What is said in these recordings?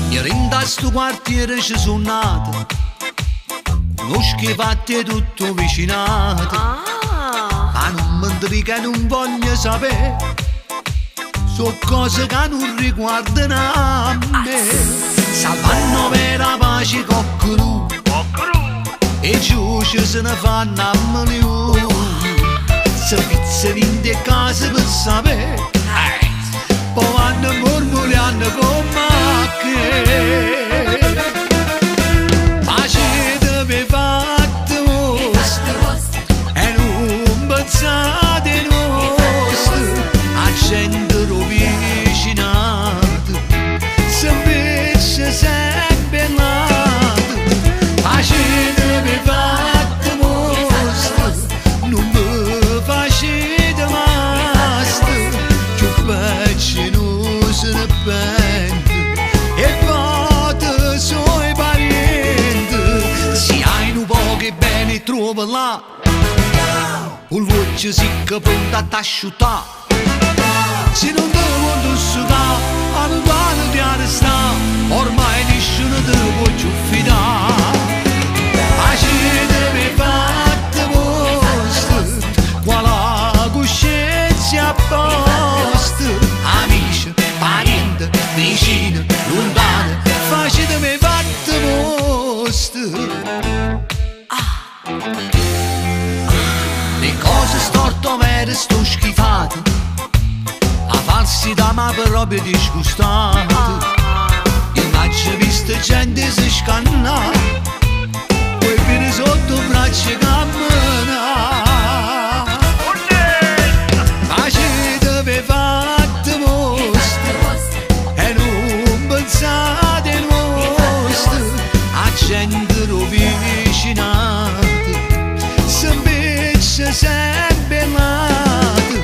Ieri in sto quartiere ci sono nato, conosco i fatti e tutto vicinato, ma non mi intriga e non voglio sapere, sono cose che non riguardano a me. Salvano per la pace coccru e giù se ne fanno a milioni, se pizza vinte case per sapere, poi vanno mormorando come che pace deve fatte vostre e non pensate nostre a gente rovicinato, se invece sempre nato pace deve fatte vostre, non mi facete mastro, più peggio non se ne pente e fate suoi parenti, se hai un po' che bene trova là, un voce si che pronta a t'asciutare, se non devo indossare a un quadro di arresta, ormai nessuno te può più fidare, pace deve fatte vostre, qua la coscienza a posto, amici, parenti, vicini, lontani, facetemi fatte vostre. Le cose storte vere sto schifate, la falsità ma proprio disgustante, io m'ho visto gente si scanna, poi viene sotto braccia cammina, pace deve fatte vostre e non pensate nostre a gente rovicinata, se invece sempre nato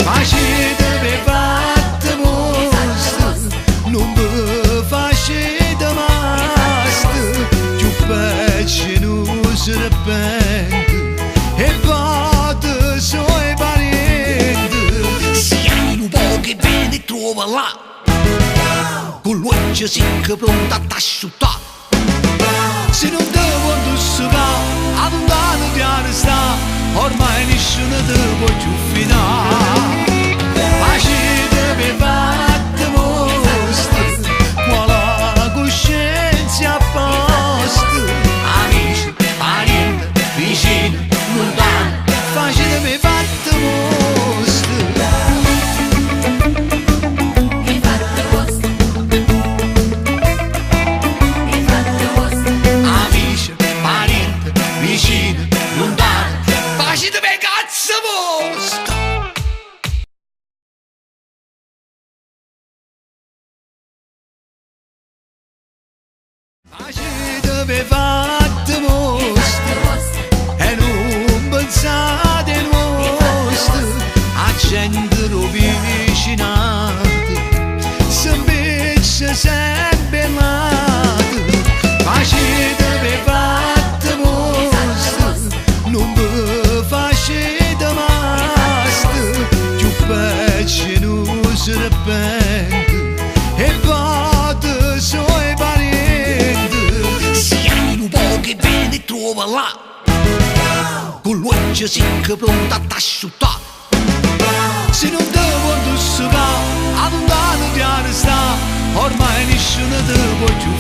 pace deve fatte vostre, non vi facete mastro, più peggio non se ne pente e fate suoi parenti, se hai un po' che bene trova là, con l'occhio si che pronta a t'asciutare, se non devo indossare a un dato di arresta, ormai nessuno te può più fidare, pace deve fatte vostre, qua la coscienza a posto, amici, parenti, vicini, lontani, facetemi fatte vostre. Amici, parenti, vicini, lontani, facetemi cazzo vostre. Pace deve fatte vostre e non pensate nostre a gente rovicinata, se invece sempre nato pace deve fatte vostre, non vi facete mastro, più peggio non se ne pente e fate suoi parenti, se hai un po' che bene trova là, con l'occhio si che pronta a t'asciutare, se non devo indossare a un dato di arresta, ormai nessuno te può più